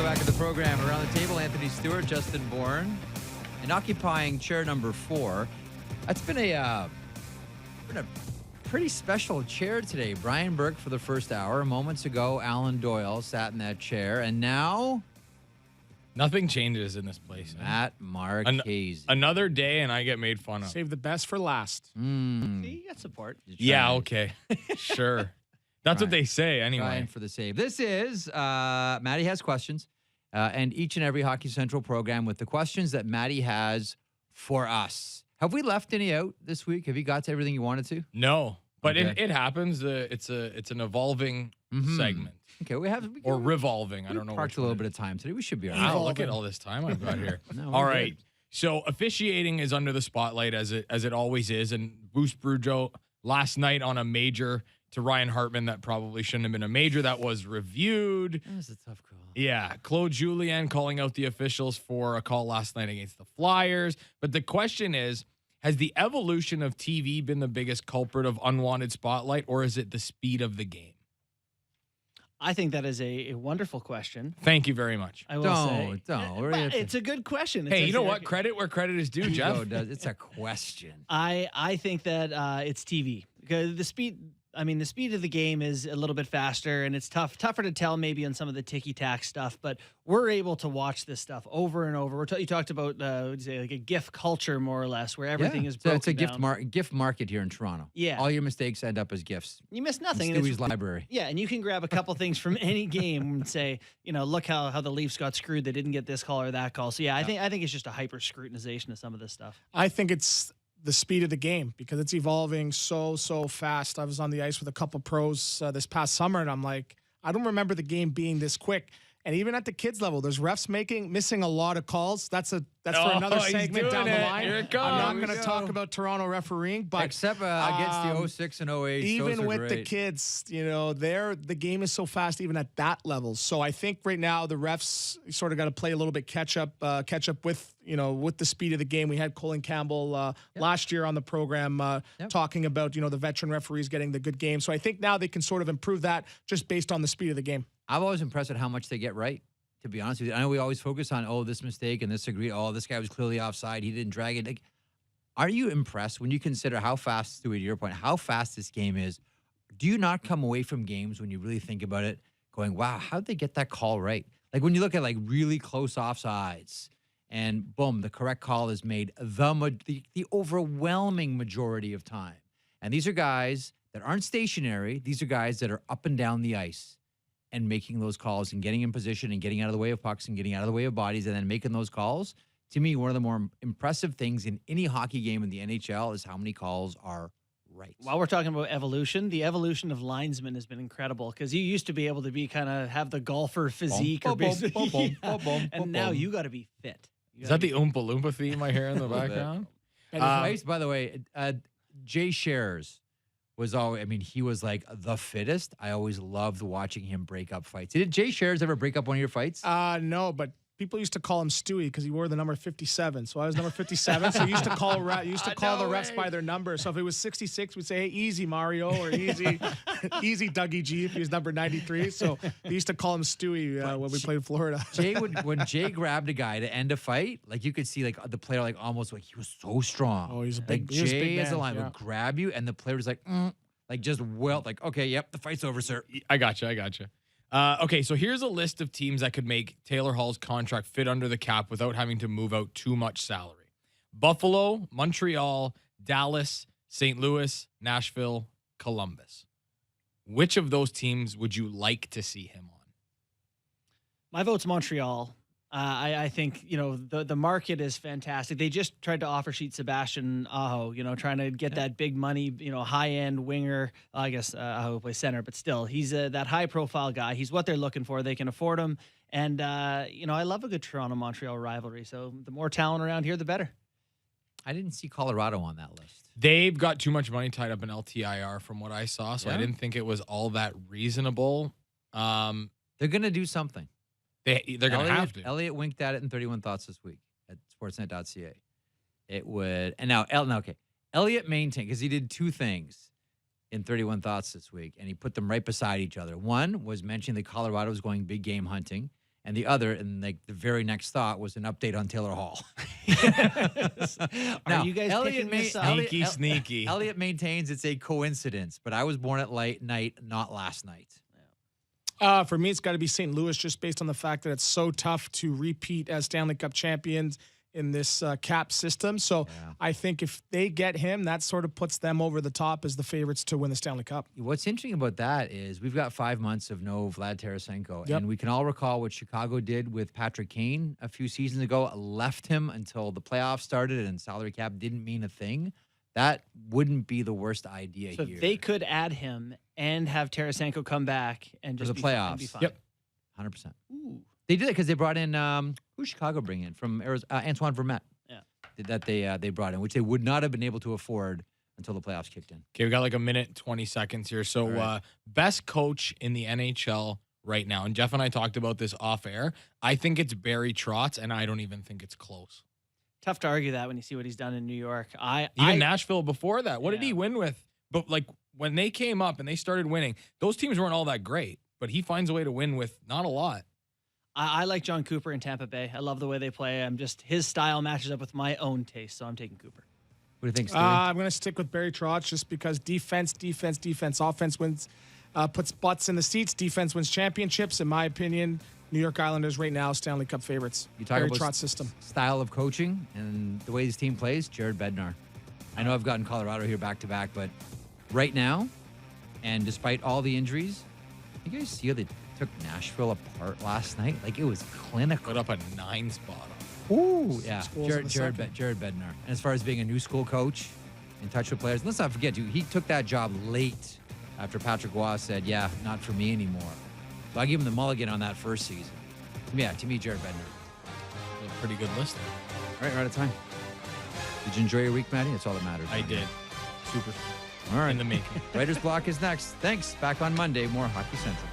Welcome back to the program. Around the table, Anthony Stewart, Justin Bourne, and occupying chair number 4. That's been a pretty special chair today. Brian Burke for the first hour. Moments ago, Alan Doyle sat in that chair, and now nothing changes in this place. Matt Marchese. Another day, and I get made fun of. Save the best for last. See, you got support. Yeah, okay. Sure. That's what they say anyway. Trying for the save. This is Matty Has Questions, and each and every Hockey Central program with the questions that Matty has for us. Have we left any out this week? Have you got to everything you wanted to? No, but Okay. it happens. It's an evolving segment. Okay, Or revolving. I don't know. Parked a little bit of time today. We should be all right. Wow, look at all this time I've got here. No, we're all good. right. So officiating is under the spotlight as it always is. And Bruce Boudreau last night on a major to Ryan Hartman that probably shouldn't have been a major that was reviewed. That was a tough call. Yeah, Claude Julien calling out the officials for a call last night against the Flyers. But the question is, has the evolution of TV been the biggest culprit of unwanted spotlight, or is it the speed of the game? I think that is a wonderful question. Thank you very much. I will say. Don't. It's a good question. Hey, you know what? Credit where credit is due, Jeff. It's a question. I think that it's TV because the speed of the game is a little bit faster, and it's tougher to tell maybe on some of the ticky-tack stuff, but we're able to watch this stuff over and over. You talked about like a GIF culture, more or less, where everything is broken It's a down. gift market here in Toronto. Yeah. All your mistakes end up as gifts. You miss nothing. In and Stewie's library. Yeah, and you can grab a couple things from any game and say, look how the Leafs got screwed. They didn't get this call or that call. So, I think it's just a hyper-scrutinization of some of this stuff. I think it's the speed of the game because it's evolving so fast. I was on the ice with a couple pros this past summer, and I'm like, I don't remember the game being this quick. And even at the kids level, there's refs missing a lot of calls. That's for another segment down the line. Here it comes. I'm not going to talk about Toronto refereeing, but except against the 06 and 08. even with the kids, the game is so fast even at that level. So I think right now the refs sort of got to play a little bit catch up with with the speed of the game. We had Colin Campbell last year on the program talking about the veteran referees getting the good game. So I think now they can sort of improve that just based on the speed of the game. I'm always impressed at how much they get right, to be honest with you. I know we always focus on, this mistake and this agree. Oh, this guy was clearly offside. He didn't drag it. Like, are you impressed when you consider how fast, to your point, how fast this game is? Do you not come away from games when you really think about it going, wow, how'd they get that call right? Like when you look at like really close offsides and boom, the correct call is made the overwhelming majority of time. And these are guys that aren't stationary. These are guys that are up and down the ice and making those calls and getting in position and getting out of the way of pucks and getting out of the way of bodies and then making those calls. To me, one of the more impressive things in any hockey game in the NHL is how many calls are right. While we're talking about evolution, the evolution of linesmen has been incredible because you used to be able to be have the golfer physique and now you got to be fit. Is that the Oompa Loompa theme I hear in the background? And by the way, Jay Shares was always, he was like the fittest. I always loved watching him break up fights. Did Jay Shares ever break up one of your fights? No, but people used to call him Stewie because he wore the number 57. So I was number 57. So he used to call the refs by their number. So if it was 66, we'd say, hey, easy Mario, or easy Dougie G if he was number 93. So they used to call him Stewie when we played in Florida. When Jay grabbed a guy to end a fight, like you could see like the player like almost like he was so strong. Oh, he's a big, like Jay as a man, line would grab you, and the player was like just welt like, okay, yep, the fight's over, sir. I gotcha. Okay, so here's a list of teams that could make Taylor Hall's contract fit under the cap without having to move out too much salary. Buffalo, Montreal, Dallas, St. Louis, Nashville, Columbus. Which of those teams would you like to see him on? My vote's Montreal. I think, the market is fantastic. They just tried to offer sheet Sebastian Aho, trying to get that big money, high-end winger. I guess Aho plays center, but still, he's that high-profile guy. He's what they're looking for. They can afford him. And, I love a good Toronto-Montreal rivalry. So the more talent around here, the better. I didn't see Colorado on that list. They've got too much money tied up in LTIR from what I saw, so I didn't think it was all that reasonable. They're going to do something. They're going to have to. Elliot winked at it in 31 Thoughts this week at sportsnet.ca. It would, and Elliot maintained, because he did two things in 31 Thoughts this week, and he put them right beside each other. One was mentioning that Colorado was going big game hunting, And the other, and like the very next thought was an update on Taylor Hall. Are you guys picking this up? Sneaky. Elliot maintains it's a coincidence, but I was born at late night, not last night. For me, it's got to be St. Louis, just based on the fact that it's so tough to repeat as Stanley Cup champions in this cap system. So I think if they get him, that sort of puts them over the top as the favorites to win the Stanley Cup. What's interesting about that is we've got 5 months of no Vlad Tarasenko, and we can all recall what Chicago did with Patrick Kane a few seasons ago, left him until the playoffs started and salary cap didn't mean a thing. That wouldn't be the worst idea So here. they could add him and have Tarasenko come back and For just the be playoffs. Be fine. Yep. 100%. Ooh. They did it because they brought in who's Chicago bring in from Arizona, Antoine Vermette. Yeah. That they brought in, which they would not have been able to afford until the playoffs kicked in. Okay, we got like a minute, 20 seconds here. So, right. Best coach in the NHL right now, and Jeff and I talked about this off air. I think it's Barry Trotz, and I don't even think it's close. Tough to argue that when you see what he's done in New York. Even Nashville before that. What did Yeah. he win with? But like when they came up and they started winning, those teams weren't all that great. But he finds a way to win with not a lot. I like John Cooper in Tampa Bay. I love the way they play. His style matches up with my own taste, so I'm taking Cooper. What do you think, Stewie? I'm going to stick with Barry Trotz just because defense. Offense wins, puts butts in the seats. Defense wins championships. In my opinion, New York Islanders right now Stanley Cup favorites. You talk Barry about Trotz system. style of coaching and the way his team plays, Jared Bednar. I know I've gotten Colorado here back to back, but right now, and despite all the injuries, you guys see how they took Nashville apart last night? Like, it was clinical. Put up a 9 spot. Ooh, yeah. goals in the Jared second. Bednar. And as far as being a new school coach, in touch with players, let's not forget, dude, he took that job late after Patrick Waugh said, yeah, not for me anymore. So I give him the mulligan on that first season. Yeah, to me, Jared Bednar. A pretty good list there. All right, we're out of time. Did you enjoy your week, Matty? That's all that matters. I did. Super All right. in the making. Writer's Block is next. Thanks. Back on Monday. More Hockey Central.